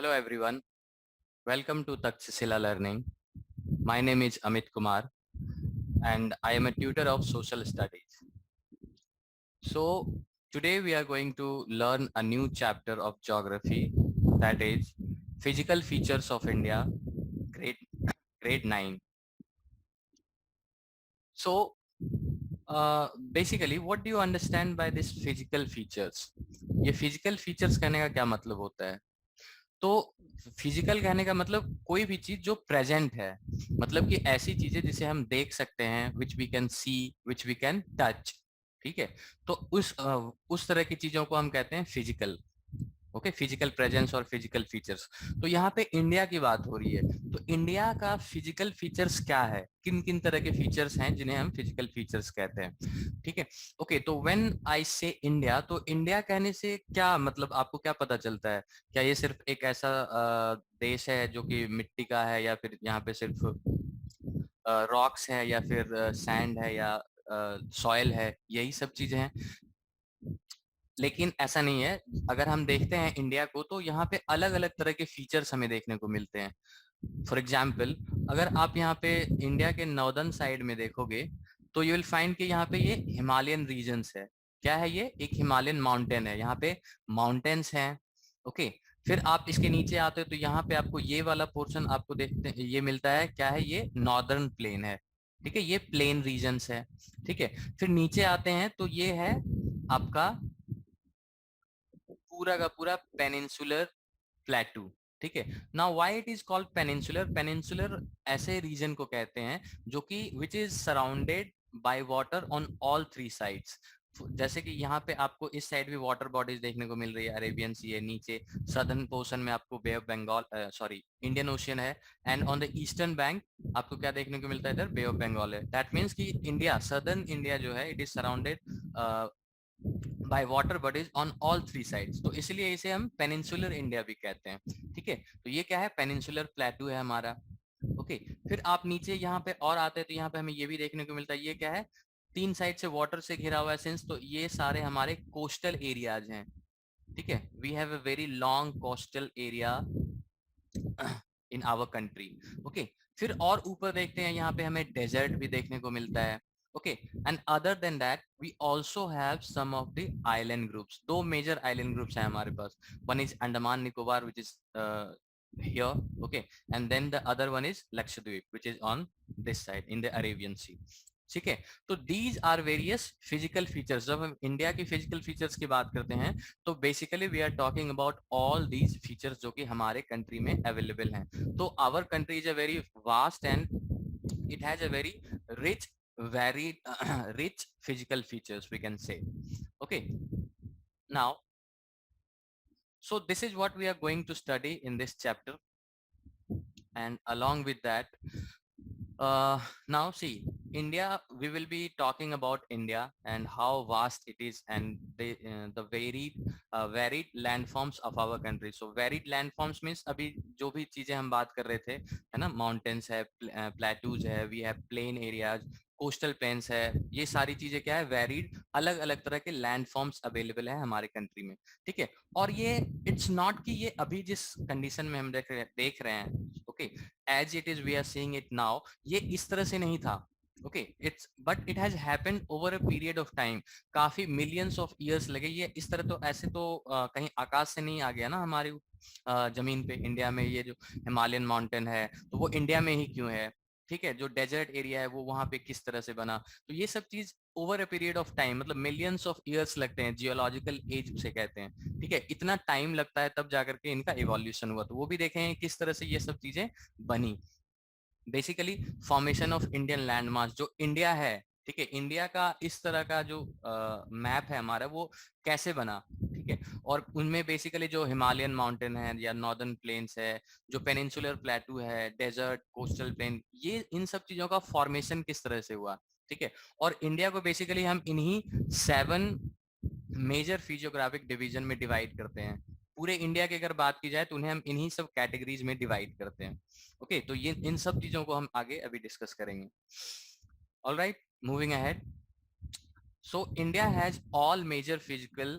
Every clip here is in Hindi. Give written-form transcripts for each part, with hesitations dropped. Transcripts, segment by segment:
Hello everyone, welcome to Taksila Learning. My name is Amit Kumar and I am a tutor of social studies. So today we are going to learn a new chapter of geography, that is physical features of India, grade, grade 9. So basically what do you understand by this physical features? ये physical features कहने का क्या मतलब होता है? तो फिजिकल कहने का मतलब कोई भी चीज जो प्रेजेंट है, मतलब कि ऐसी चीजें जिसे हम देख सकते हैं, which we can see, which we can touch. ठीक है, तो उस तरह की चीजों को हम कहते हैं फिजिकल। ओके, फिजिकल प्रेजेंस और फिजिकल फीचर्स। तो यहाँ पे इंडिया की बात हो रही है, तो इंडिया का फिजिकल फीचर्स क्या है, किन किन तरह के फीचर्स हैं जिन्हें हम फिजिकल फीचर्स कहते हैं। ठीक है, ओके, तो व्हेन आई से इंडिया, तो इंडिया कहने से क्या मतलब आपको क्या पता चलता है? क्या ये सिर्फ एक ऐसा देश है जो कि मिट्टी का है, या फिर यहाँ पे सिर्फ रॉक्स है, या फिर सैंड है, या सॉइल है, यही सब चीजें हैं? लेकिन ऐसा नहीं है। अगर हम देखते हैं इंडिया को, तो यहाँ पे अलग अलग तरह के फीचर्स हमें देखने को मिलते हैं। फॉर एग्जाम्पल, अगर आप यहाँ पे इंडिया के नॉर्दर्न साइड में देखोगे, तो यू विल फाइंड कि यहाँ पे ये हिमालयन रीजन्स है। क्या है ये? एक हिमालयन माउंटेन है, यहाँ पे माउंटेन्स हैं। ओके, फिर आप इसके नीचे आते हो तो यहाँ पे आपको ये वाला पोर्शन आपको देखते ये मिलता है। क्या है ये? नॉर्दर्न प्लेन है। ठीक है, ये प्लेन रीजन्स है। ठीक है, फिर नीचे आते हैं तो ये है आपका पूरा का पूरा पेनिनसुलर प्लेटू। ठीक है, now why it is called peninsular? Peninsular ऐसे रीजन को कहते हैं जो कि which is surrounded by water on all three sides. जैसे कि यहाँ पे आपको इस साइड भी वाटर बॉडीज देखने को मिल रही है, अरेबियन सी है, नीचे सदर्न पोर्शन में आपको bay of Bengal, sorry, Indian ocean है, and on the eastern bank आपको क्या देखने को मिलता है? इधर बे ऑफ बंगाल है। दैट मीन्स कि इंडिया, सदर्न इंडिया जो है, it is surrounded by water bodies on all three sides, तो इसलिए इसे हम पेनिनसुलर इंडिया भी कहते हैं। ठीक है, तो ये क्या है? पेनिनसुलर प्लेटू है हमारा। ओके, फिर आप नीचे यहाँ पे और आते हैं तो यहाँ पे हमें ये भी देखने को मिलता है। ये क्या है? तीन साइड से वाटर से घिरा हुआ है सिंस, तो ये सारे हमारे कोस्टल एरियाज हैं। ठीक है, we have a very long coastal area in our country. Okay, फिर और ऊपर देखते हैं, यहाँ पे हमें डेजर्ट भी देखने को मिलता है। Okay, and other than that we also have some of the island groups. दो मेजर आइलैंड ग्रुप्स हैं हमारे पास। One is Andaman Nicobar which is here, okay, and then the other one is Lakshadweep which is on this side in the Arabian Sea. ठीक है, तो these are various physical features. जब हम इंडिया की फिजिकल फीचर्स की बात करते हैं, तो basically we are talking about all these features जो कि हमारे कंट्री में अवेलेबल हैं। तो our country is a very vast and it has a very rich varied rich physical features, we can say. Okay, now, so this is what we are going to study in this chapter, and along with that, now see, India, we will be talking about India and how vast it is, and the varied landforms of our country. So varied landforms means अभी जो भी चीजें हम बात कर रहे थे, है ना, माउंटेन्स है, प्लेटूज है, we have plain areas, coastal plains है, ये सारी चीजें क्या है? वेरीड, अलग अलग तरह के लैंडफॉर्म्स अवेलेबल है हमारे कंट्री में। ठीक है, और ये इट्स नॉट कि ये अभी जिस कंडीशन में हम देख रहे हैं, okay, as it is we are seeing it now, ये इस तरह से नहीं था। Okay, it's but it has happened over a period of time. काफी मिलियंस ऑफ ईयर्स लगे ये इस तरह। तो ऐसे तो कहीं आकाश से नहीं आ गया ना हमारी जमीन पे। इंडिया में ये जो हिमालयन माउंटेन है, तो वो इंडिया में ही क्यों है? ठीक है, जो डेजर्ट एरिया है वो वहां पे किस तरह से बना? तो ये सब चीज over a period of time, मतलब मिलियंस ऑफ ईयर्स लगते हैं, जियोलॉजिकल एज से कहते हैं। ठीक है, इतना टाइम लगता है तब जाकर के इनका इवोल्यूशन हुआ। तो वो भी देखें किस तरह से ये सब चीजें बनी। Basically formation of Indian landmass, जो इंडिया है, ठीक है, इंडिया का इस तरह का जो मैप है हमारा, वो कैसे बना? ठीक है, और उनमें बेसिकली जो हिमालयन माउंटेन है या नॉर्दर्न प्लेन्स है, जो पेनिनसुलर प्लेटू है, डेजर्ट, कोस्टल प्लेन, ये इन सब चीजों का फॉर्मेशन किस तरह से हुआ? ठीक है, और इंडिया को बेसिकली हम इन्हीं 7 मेजर फिजियोग्राफिक डिवीजन में डिवाइड करते हैं। पूरे इंडिया की अगर बात की जाए तो उन्हें हम इन्हीं सब कैटेगरीज में डिवाइड करते हैं। ओके, तो ये इन सब चीजों को हम आगे अभी डिस्कस करेंगे। All right, moving ahead. So India has all major physical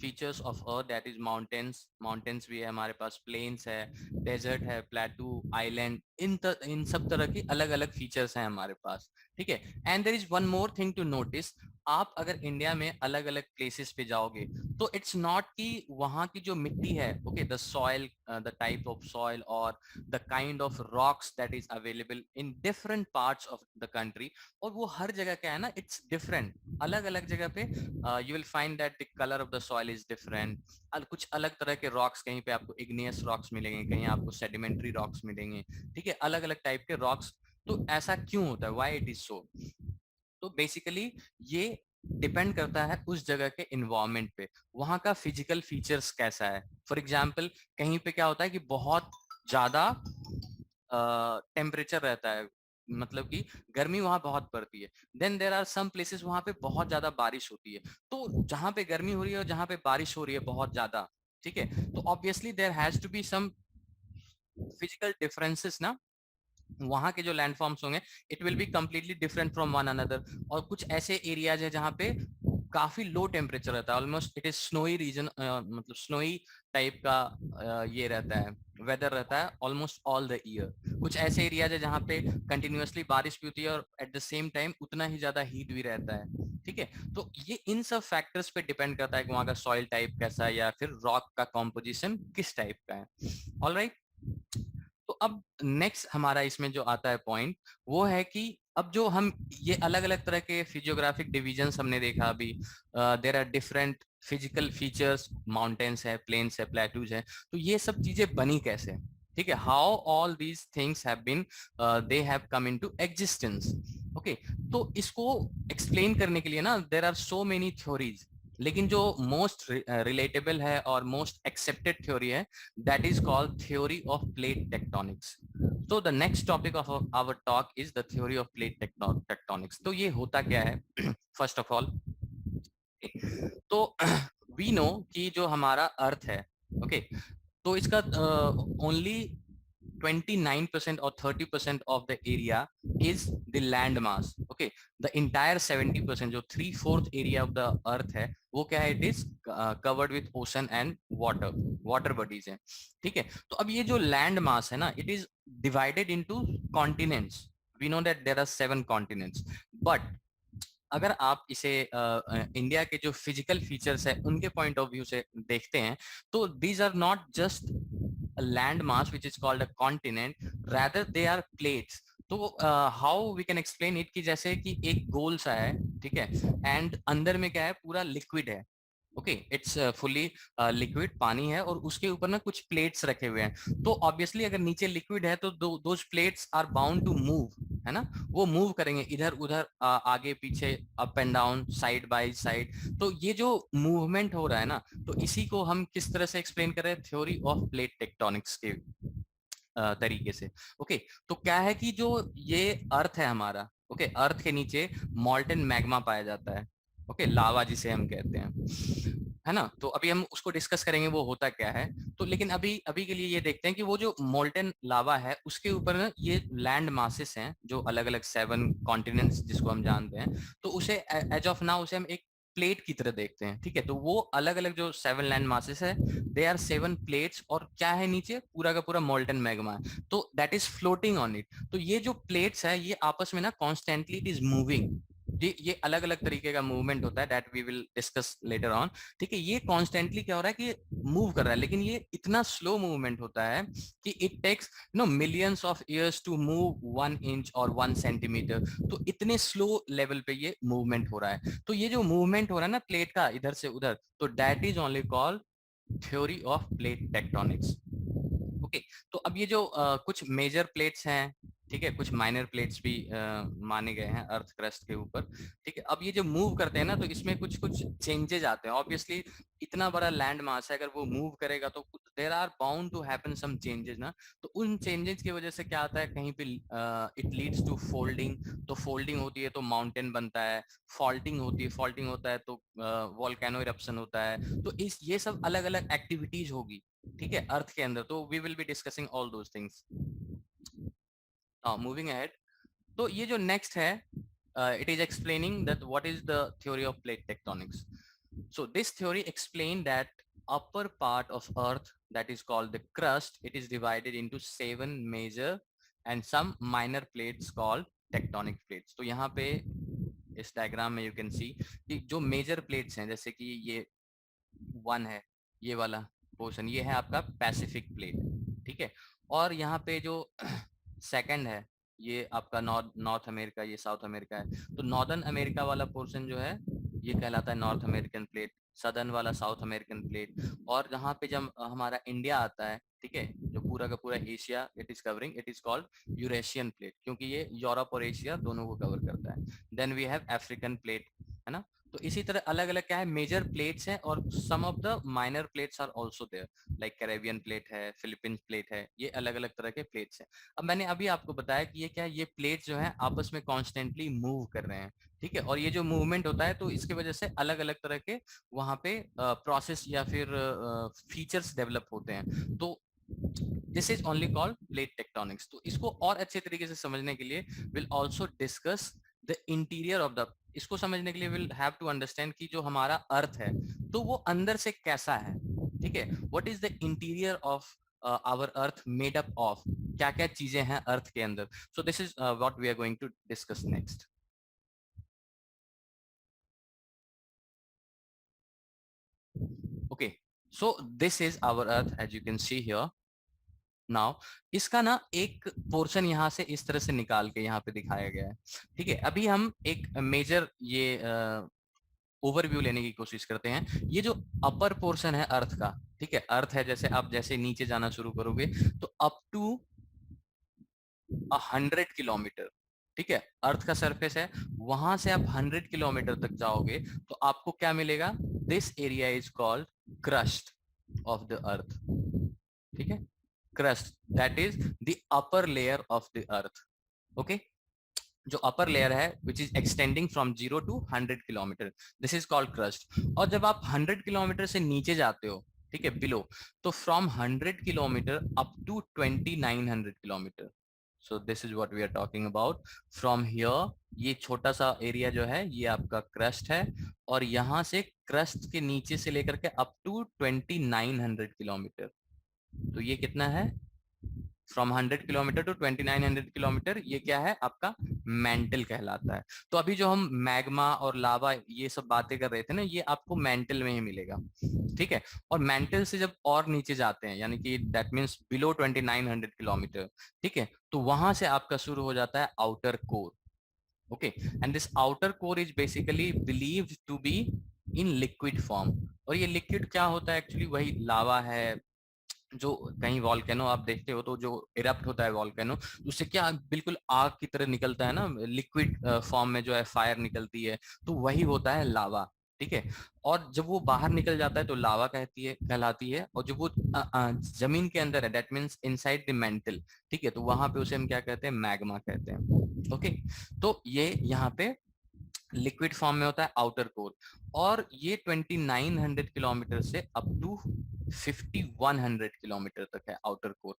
features of earth that is mountains, mountains भी है हमारे पास, प्लेन्स है, डेजर्ट है, प्लेटू, आइलैंड, इन सब तरह की अलग अलग फीचर्स हैं हमारे पास, ठीक है। And there is one more thing to notice, आप अगर इंडिया में अलग अलग प्लेसेस पे जाओगे तो इट्स नॉट कि वहां की जो मिट्टी है, okay, the soil, the type of soil और the kind of rocks that is available in different parts of the country, और वो हर जगह क्या है ना, इट्स डिफरेंट, अलग अलग जगह पे you will find that the colour of the soil is different, कुछ अलग तरह के रॉक्स, कहीं पे आपको इग्नियस रॉक्स मिलेंगे, कहीं आपको सेडिमेंट्री रॉक्स मिलेंगे, ठीक है, अलग अलग टाइप के रॉक्स। तो ऐसा क्यों होता है, व्हाई इट इज सो? तो बेसिकली ये डिपेंड करता है उस जगह के इन्वायरमेंट पे, वहां का फिजिकल फीचर्स कैसा है। फॉर एग्जाम्पल, कहीं पे क्या होता है कि बहुत ज्यादा टेम्परेचर रहता है, मतलब कि गर्मी वहां बहुत पड़ती है, then there are some places वहां पे बहुत ज्यादा बारिश होती है। तो जहां पे गर्मी हो रही है और जहां पे बारिश हो रही है बहुत ज्यादा, ठीक है, तो obviously there has to be some physical differences ना, वहां के जो लैंडफॉर्म्स होंगे it will be completely different from one another. और कुछ ऐसे एरियाज है जहाँ पे काफी लो टेम्परेचर रहता है, almost it is snowy region, मतलब स्नोई टाइप का ये रहता है, वेदर रहता है ऑलमोस्ट ऑल द ईयर। कुछ ऐसे एरियाज है जहाँ पे कंटिन्यूअसली बारिश भी होती है और एट द सेम टाइम उतना ही ज्यादा हीट भी रहता है, ठीक है। तो ये इन सब फैक्टर्स पे डिपेंड करता है कि वहां का सॉइल टाइप कैसा है या फिर रॉक का कॉम्पोजिशन किस टाइप का है। ऑलराइट, तो अब नेक्स्ट हमारा इसमें जो आता है पॉइंट, वो है कि अब जो हम ये अलग अलग तरह के फिजियोग्राफिक डिविजन्स हमने देखा अभी, there are different physical features, mountains है, प्लेन्स है, प्लेटूज है, तो ये सब चीजें बनी कैसे, ठीक है, how all these things have been, they have come into existence, okay. तो इसको एक्सप्लेन करने के लिए ना there are so many theories, लेकिन जो मोस्ट रिलेटेबल है और मोस्ट एक्सेप्टेड थ्योरी है, that is called theory of plate tectonics. So the next topic of our talk is the theory of plate tectonics. तो ये होता क्या है? फर्स्ट ऑफ ऑल, तो वी नो कि जो हमारा अर्थ है, ओके, तो इसका only 29% or 30% of the area is the land mass, okay, the entire 70%, जो 3/4 area of the earth है, वो क्या है, it is covered with ocean and water bodies है, ठीक है। तो अब ये जो land mass है ना, it is divided into continents. We know that there are 7 continents, but अगर आप इसे इंडिया के जो फिजिकल फीचर्स है उनके पॉइंट ऑफ व्यू से देखते हैं, तो these are not just land mass which is called a continent, rather they are plates. तो how we can explain it, कि जैसे कि एक गोल सा है, ठीक है, एंड अंदर में क्या है, पूरा लिक्विड है, ओके, इट्स फुली लिक्विड, पानी है, और उसके ऊपर ना कुछ प्लेट्स रखे हुए हैं। तो ऑब्वियसली अगर नीचे लिक्विड है तो those plates are bound to move, है ना, वो मूव करेंगे इधर उधर, आगे पीछे, up and down, side by side. तो ये जो मूवमेंट हो रहा है ना, तो इसी को हम किस तरह से एक्सप्लेन कर रहे हैं, थ्योरी ऑफ प्लेट टेक्टोनिक्स के तरीके से, ओके। तो क्या है कि जो ये अर्थ है हमारा, ओके, अर्थ के नीचे मॉल्टेन मैग्मा पाया जाता है, ओके, लावा जिसे हम कहते हैं, है ना। तो अभी हम उसको डिस्कस करेंगे वो होता क्या है। तो लेकिन अभी अभी के लिए ये देखते हैं कि वो जो मोल्टेन लावा है उसके ऊपर ना ये लैंड मासेस हैं, जो अलग अलग 7 कॉन्टिनेंट्स जिसको हम जानते हैं, तो उसे एज ऑफ नाउ उसे हम एक प्लेट की तरह देखते हैं, ठीक है। तो वो अलग अलग जो 7 लैंड मासेस है, दे आर 7 प्लेट्स, और क्या है नीचे, पूरा का पूरा मोल्टन मैग्मा है, तो that is floating on it. तो ये जो प्लेट्स है ये आपस में ना कॉन्स्टेंटली इट इज मूविंग, ये अलग अलग तरीके का मूवमेंट होता है, that we will discuss later on, ठीक है। ये कॉन्स्टेंटली क्या हो रहा है कि मूव कर रहा है, लेकिन ये इतना स्लो मूवमेंट होता है कि it takes millions of years to move 1 inch और 1 सेंटीमीटर। तो इतने स्लो लेवल पे ये मूवमेंट हो रहा है। तो ये जो मूवमेंट हो रहा है ना प्लेट का इधर से उधर, तो that is only called theory of plate tectonics, okay. तो अब ये जो कुछ मेजर प्लेट्स हैं, ठीक है, कुछ माइनर प्लेट्स भी माने गए हैं अर्थ क्रस्ट के ऊपर, ठीक है। अब ये जो मूव करते हैं ना, तो इसमें कुछ कुछ चेंजेस आते हैं, ऑब्वियसली इतना बड़ा लैंड मास है, अगर वो मूव करेगा तो there are bound to happen some changes ना। तो उन चेंजेस की वजह से क्या आता है, कहीं पे इट लीड्स टू फोल्डिंग, तो फोल्डिंग होती है तो माउंटेन बनता है, फॉल्टिंग होती है, फॉल्टिंग होता है तो वॉल्केनो इरप्शन होता है। तो इस ये सब अलग अलग एक्टिविटीज होगी, ठीक है, अर्थ के अंदर। तो we will be discussing all those things. Moving ahead, तो ये जो नेक्स्ट है, it is explaining that what is the theory of plate tectonics. So this theory explained that upper part of earth, that is called the crust, it is divided into 7 major and some minor plates called tectonic plates. तो यहाँ पे इस डायग्राम में यू कैन सी कि जो मेजर प्लेट्स हैं, जैसे कि ये वन है, ये वाला पोर्शन, ये है आपका पैसिफिक प्लेट, ठीक है। और यहाँ पे जो सेकंड है, ये आपका नॉर्थ अमेरिका, ये साउथ अमेरिका है। तो नॉर्दर्न अमेरिका वाला पोर्शन जो है ये कहलाता है नॉर्थ अमेरिकन प्लेट, सदर्न वाला साउथ अमेरिकन प्लेट। और जहाँ पे जब हमारा इंडिया आता है, ठीक है, जो पूरा का पूरा Asia it is covering, it is called Eurasian plate, क्योंकि ये यूरोप और एशिया दोनों को कवर करता है। Then we have African plate, है ना। तो इसी तरह अलग अलग क्या है, मेजर प्लेट्स हैं और some of the minor plates are also there, like Caribbean plate है, फिलीपींस प्लेट है, ये अलग अलग तरह के प्लेट्स हैं। अब मैंने अभी आपको बताया कि ये क्या है, ये प्लेट्स जो है आपस में कॉन्स्टेंटली मूव कर रहे हैं, ठीक है। और ये जो मूवमेंट होता है तो इसकी वजह से अलग अलग तरह के वहां पे प्रोसेस या फिर फीचर्स डेवलप होते हैं। तो this is only called plate tectonics. तो इसको और अच्छे तरीके से समझने के लिए will also discuss the interior of the, इसको समझने के लिए विल हैव टू अंडरस्टैंड कि जो हमारा अर्थ है तो वो अंदर से कैसा है, ठीक है। What is the interior of our earth made up of, क्या क्या चीजें हैं अर्थ के अंदर। So this is what we are going to discuss next. Okay, so this is our earth as you can see here now. इसका ना एक पोर्शन यहाँ से इस तरह से निकाल के यहाँ पे दिखाया गया है, ठीक है। अभी हम एक मेजर ये ओवरव्यू लेने की कोशिश करते हैं। ये जो अपर पोर्शन है अर्थ का, ठीक है, अर्थ है, जैसे आप जैसे नीचे जाना शुरू करोगे तो अप टू 100 किलोमीटर, ठीक है, अर्थ का सरफेस है, वहां से आप 100 किलोमीटर तक जाओगे तो आपको क्या मिलेगा, this area is called crust of the earth, ठीक है। Crust, that is the upper layer of the earth, okay. जो अपर लेयर है which is extending from 0 to 100 kilometre, this is called crust. और जब आप 100 किलोमीटर से नीचे जाते हो, ठीक है, बिलो, तो from 100 kilometre up to 2900 kilometre. So this is what we are talking about. From here, ये छोटा सा एरिया जो है ये आपका क्रस्ट है, और यहाँ से क्रस्ट के नीचे से लेकर के अप टू 2900 किलोमीटर, तो ये कितना है, फ्रॉम 100 किलोमीटर टू 2900 किलोमीटर, ये क्या है आपका मेंटल कहलाता है। तो अभी जो हम मैग्मा और लावा ये सब बातें कर रहे थे ना, ये आपको मेंटल में ही मिलेगा, ठीक है। और मेंटल से जब और नीचे जाते हैं, यानी कि दैट मींस बिलो 2900 किलोमीटर, ठीक है, तो वहां से आपका शुरू हो जाता है outer core, okay. And this outer core is basically believed to be in liquid form. और ये लिक्विड क्या होता है, एक्चुअली वही लावा है। जो कहीं वॉल्केनो आप देखते हो तो जो इरप्ट होता है वॉल्केनो, उससे क्या बिल्कुल आग की तरह निकलता है ना, लिक्विड फॉर्म में जो है फायर निकलती है, तो वही होता है लावा, ठीक है। और जब वो बाहर निकल जाता है तो लावा कहलाती है। और जब वो जमीन के अंदर है, that means inside the mental, ठीक है, तो वहां पे उसे हम क्या कहते हैं, मैग्मा कहते हैं, ओके। तो ये यहाँ पे लिक्विड फॉर्म में होता है आउटर कोर। और ये 2900 किलोमीटर से अप टू 5100 किलोमीटर तक है आउटर कोर,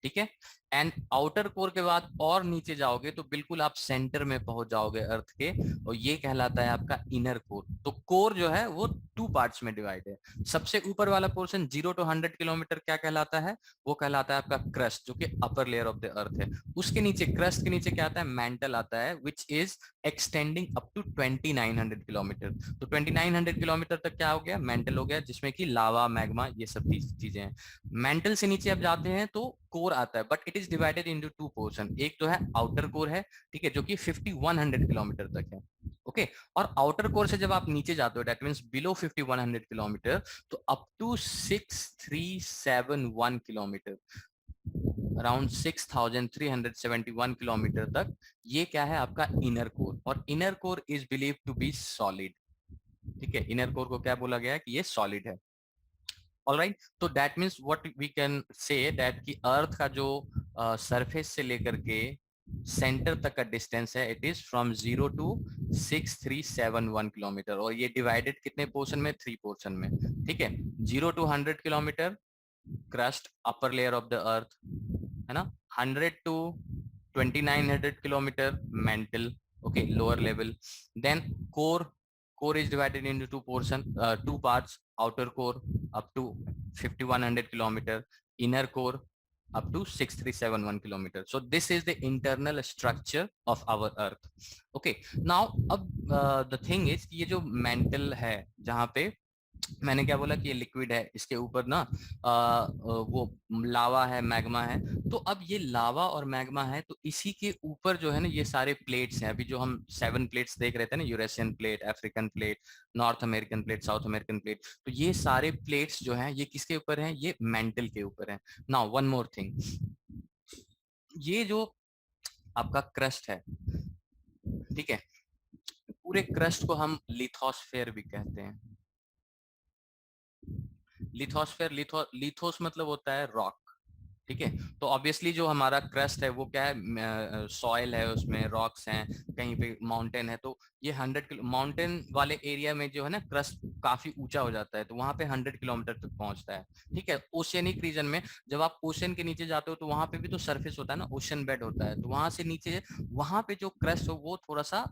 ठीक है। एंड आउटर कोर के बाद और नीचे जाओगे तो बिल्कुल आप सेंटर में पहुंच जाओगे अर्थ के, और ये कहलाता है आपका इनर कोर। तो कोर जो है वो टू पार्ट्स में डिवाइड है। सबसे ऊपर वाला पोर्शन 0 to 100 किलोमीटर क्या कहलाता है, वो कहलाता है आपका क्रस्ट, जो कि अपर लेयर ऑफ द अर्थ है। उसके नीचे क्रस्ट के नीचे क्या आता है, मेंटल आता है, which is extending up to 2900 kilometre. तो 2900 किलोमीटर तक क्या हो गया, मेंटल हो गया, जिसमें कि लावा, मैग्मा, ये सब चीजें हैं। मेंटल से नीचे आप जाते हैं तो कोर आता है, but it is divided into two portion. एक तो है आउटर कोर है, ठीक है, जो कि 5100 किलोमीटर तक है, ओके। और आउटर कोर से जब आप नीचे जाते हो, दैट मींस बिलो 5100 किलोमीटर, तो up to 6371 kilometre, around 6371 kilometre तक, ये क्या है आपका इनर कोर। और inner core is believe to be solid, ठीक है। इनर कोर को क्या बोला गया है कि ये सॉलिड है, ऑलराइट। तो that means what we can say that कि अर्थ का जो सरफेस से लेकर के सेंटर तक का डिस्टेंस है, it is from 0 to 6371 kilometre. और ये डिवाइडेड कितने पोर्शन में, 3 पोर्शन में, ठीक है। 0 to 100 kilometre crust, upper layer of the earth, है ना। 100 to 2900 kilometre mantle, okay, lower level. Then core, core is divided into two parts, outer core up to 5100 kilometer, inner core up to 6371 kilometer. So this is the internal structure of our earth. Okay, now अब the thing is, ये जो mantle है जहाँ पे मैंने क्या बोला कि ये लिक्विड है, इसके ऊपर ना वो लावा है, मैग्मा है। तो अब ये लावा और मैग्मा है, तो इसी के ऊपर जो है ना ये सारे प्लेट्स हैं। अभी जो हम 7 प्लेट्स देख रहे थे ना, Eurasian plate, African plate, north American plate, south American plate, तो ये सारे प्लेट्स जो हैं ये किसके ऊपर हैं? ये मेंटल के ऊपर हैं। नाउ वन मोर थिंग, ये जो आपका क्रस्ट है, ठीक है, पूरे क्रस्ट को हम लिथोस्फेयर भी कहते हैं। लिथोस्फेयर, लिथोस मतलब होता है रॉक, ठीक है। तो ऑब्वियसली जो हमारा क्रस्ट है वो क्या है? सॉइल है, उसमें रॉक्स हैं, कहीं पे माउंटेन है। तो ये 100 माउंटेन वाले एरिया में जो है ना क्रस्ट काफी ऊंचा हो जाता है, तो वहां पे 100 किलोमीटर तक पहुंचता है, ठीक है। ओशियनिक रीजन में जब आप ओशन के नीचे जाते हो तो वहां पे भी तो सरफेस होता है ना, ओशन बेड होता है, तो वहां से नीचे वहां पे जो क्रस्ट हो वो थोड़ा सा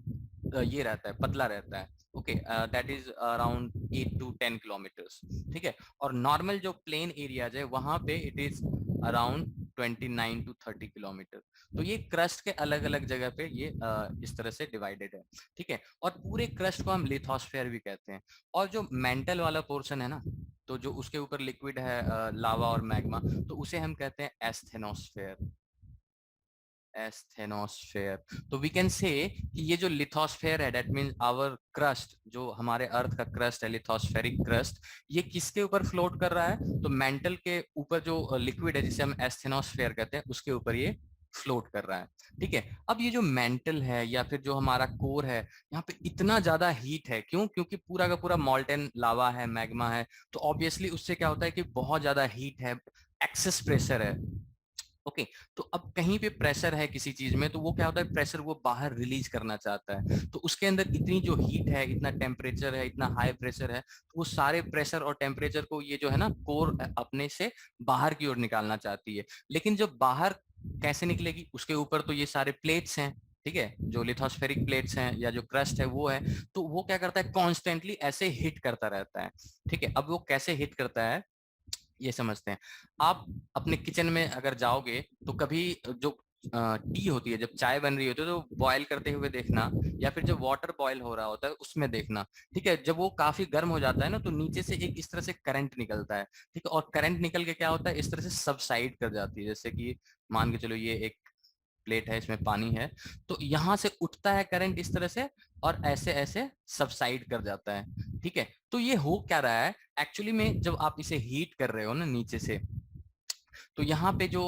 ये रहता है, पतला रहता है। Okay, that is around 8 to 10 kilometres, ठीक है। और नॉर्मल जो प्लेन एरियाज है वहां पे it is around 29 to 30 kilometre. तो ये क्रस्ट के अलग अलग जगह पे ये इस तरह से डिवाइडेड है, ठीक है। और पूरे क्रस्ट को हम लिथोस्फेयर भी कहते हैं। और जो मेंटल वाला पोर्शन है ना, तो जो उसके ऊपर लिक्विड है, लावा और मैग्मा, तो उसे हम कहते हैं एस्थेनोस्फेयर। एस्थेनोस्फेयर। तो वी कैन से कि ये जो लिथोस्फेयर है, दैट मींस आवर क्रस्ट, जो हमारे अर्थ का क्रस्ट है, लिथोस्फेरिक क्रस्ट, ये किसके ऊपर फ्लोट कर रहा है? तो मेंटल के ऊपर जो लिक्विड है जिसे हम एस्थेनोस्फेयर कहते हैं, उसके ऊपर ये फ्लोट कर रहा है, ठीक है। अब ये जो मेंटल है या फिर जो हमारा कोर है, यहाँ पे इतना ज्यादा हीट है, क्यों? क्योंकि पूरा का पूरा मॉल्टेन लावा है, मैग्मा है, तो ऑब्वियसली उससे क्या होता है कि बहुत ज्यादा हीट है, एक्सेस प्रेशर है। ओके, तो अब कहीं पे प्रेशर है किसी चीज में, तो वो क्या होता है, प्रेशर वो बाहर रिलीज करना चाहता है। तो उसके अंदर इतनी जो हीट है, इतना टेम्परेचर है, इतना हाई प्रेशर है, तो वो सारे प्रेशर और टेम्परेचर को ये जो है ना कोर अपने से बाहर की ओर निकालना चाहती है। लेकिन जब बाहर कैसे निकलेगी? उसके ऊपर तो ये सारे प्लेट्स हैं, ठीक है, जो लिथोस्फेरिक प्लेट्स हैं या जो क्रस्ट है वो है। तो वो क्या करता है, कॉन्स्टेंटली ऐसे हिट करता रहता है, ठीक है। अब वो कैसे हिट करता है ये समझते हैं। आप अपने किचन में अगर जाओगे तो कभी जो टी होती है, जब चाय बन रही होती है, तो बॉयल करते हुए देखना, या फिर जब वाटर बॉयल हो रहा होता है उसमें देखना, ठीक है। जब वो काफी गर्म हो जाता है ना, तो नीचे से एक इस तरह से करंट निकलता है, ठीक है। और करंट निकल के क्या होता है, इस तरह से सबसाइड कर जाती है। जैसे कि मान के चलो ये एक प्लेट है, इसमें पानी है, तो यहाँ से उठता है करंट इस तरह से, और ऐसे ऐसे सबसाइड कर जाता है, ठीक है। तो ये हो क्या रहा है एक्चुअली में, जब आप इसे हीट कर रहे हो ना नीचे से, तो यहाँ पे जो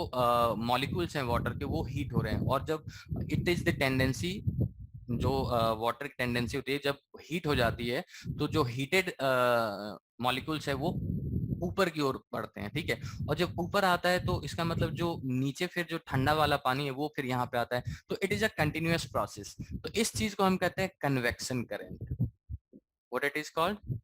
मॉलिक्यूल्स हैं वाटर के वो हीट हो रहे हैं। और जब इट इज द टेंडेंसी, जो वाटर की टेंडेंसी होती है, जब हीट हो जाती है, तो जो हीटेड मॉलिक्यूल्स है वो ऊपर की ओर बढ़ते हैं, ठीक है। और जब ऊपर आता है तो इसका मतलब जो नीचे फिर जो ठंडा वाला पानी है वो फिर यहाँ पे आता है। तो it is a continuous process. तो इस चीज को हम कहते हैं convection current. What it is called?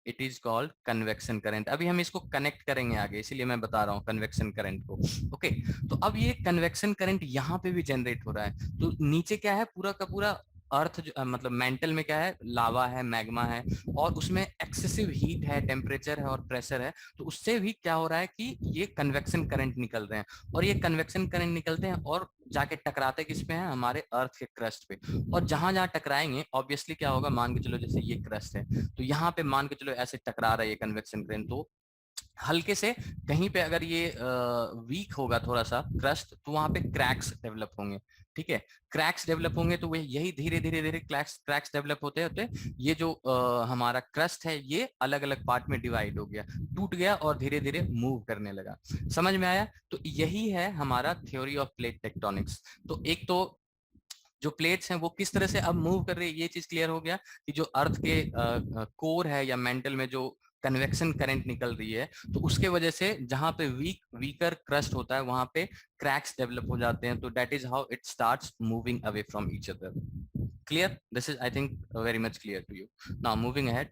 It is called convection current. अभी हम इसको कनेक्ट करेंगे आगे, इसीलिए मैं बता रहा हूँ कन्वेक्शन करंट को। ओके, तो अब ये कन्वेक्शन करंट यहाँ पे भी जनरेट हो रहा है। तो नीचे क्या है, पूरा का पूरा अर्थ मतलब मेंटल में क्या है, लावा है, मैग्मा है, और उसमें एक्सेसिव हीट है, टेम्परेचर है और प्रेशर है। तो उससे भी क्या हो रहा है कि ये कन्वेक्शन करंट निकल रहे हैं, और ये कन्वेक्शन करंट निकलते हैं और जाके टकराते किस पे हैं? हमारे अर्थ के क्रस्ट पे। और जहां जहां टकराएंगे ऑब्वियसली क्या होगा, मान के चलो जैसे ये क्रस्ट है, तो यहाँ पे मान के चलो ऐसे टकरा रहा है ये कन्वेक्शन करंट, तो हल्के से कहीं पे अगर ये वीक होगा थोड़ा सा क्रस्ट, तो वहां पे क्रैक्स डेवलप होंगे, ठीक है। क्रैक्स डेवलप होंगे तो वे यही धीरे धीरे धीरे क्रैक्स क्रैक्स डेवलप होते होते ये जो हमारा क्रस्ट है ये अलग अलग पार्ट में डिवाइड हो गया, टूट गया और धीरे धीरे मूव करने लगा। समझ में आया? तो यही है हमारा थ्योरी ऑफ प्लेट टेक्टोनिक्स। तो एक तो जो प्लेट्स हैं वो किस तरह से अब मूव कर रही है, ये चीज क्लियर हो गया कि जो अर्थ के कोर है या मेंटल में जो कन्वेक्शन करंट निकल रही है, तो उसके वजह से जहां पे वीकर क्रस्ट होता है वहां पे क्रैक्स डेवलप हो जाते हैं। तो that is how it starts moving away from each other. Clear? This is I think very much clear to you. Now moving ahead.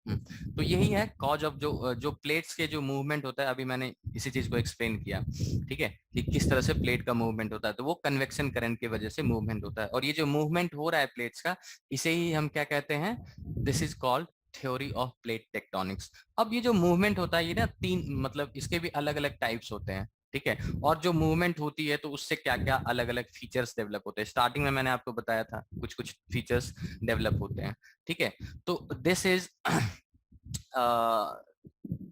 तो यही है कॉज ऑफ जो प्लेट्स के जो मूवमेंट होता है, अभी मैंने इसी चीज को एक्सप्लेन किया, ठीक है, कि किस तरह से प्लेट का मूवमेंट होता है, तो वो कन्वेक्शन करंट की वजह से मूवमेंट होता है, और ये जो मूवमेंट हो रहा है प्लेट्स का, इसे ही हम क्या कहते हैं, this is called theory of plate tectonics. अब ये जो मूवमेंट होता है, ये ना तीन, मतलब इसके भी अलग अलग टाइप्स होते हैं, ठीक है, और जो मूवमेंट होती है तो उससे क्या क्या अलग अलग फीचर्स डेवलप होते हैं, स्टार्टिंग में मैंने आपको बताया था कुछ कुछ फीचर्स डेवलप होते हैं, ठीक है। तो this is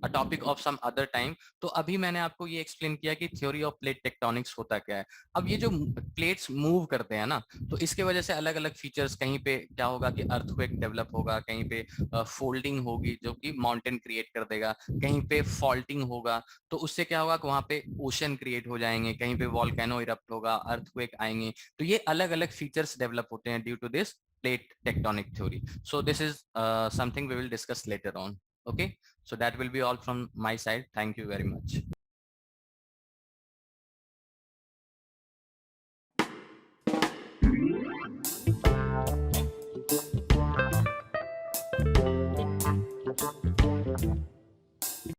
a topic of some other time. तो अभी मैंने आपको ये एक्सप्लेन किया कि थ्योरी ऑफ प्लेट टेक्टोनिक्स होता क्या है। अब ये जो प्लेट्स मूव करते हैं ना, तो इसके वजह से अलग अलग फीचर्स, कहीं पे क्या होगा कि अर्थक्वेक डेवलप होगा, कहीं पे फोल्डिंग होगी जो कि माउंटेन क्रिएट कर देगा, कहीं पे फॉल्टिंग होगा तो उससे क्या होगा कि वहां पे ओशन क्रिएट हो जाएंगे, कहीं पे वॉल्केनो इरप्ट होगा, अर्थक्वेक आएंगे। तो ये अलग अलग फीचर्स डेवलप होते हैं due to this plate tectonic theory. So this is something we will discuss later on. Okay, so that will be all from my side. Thank you very much.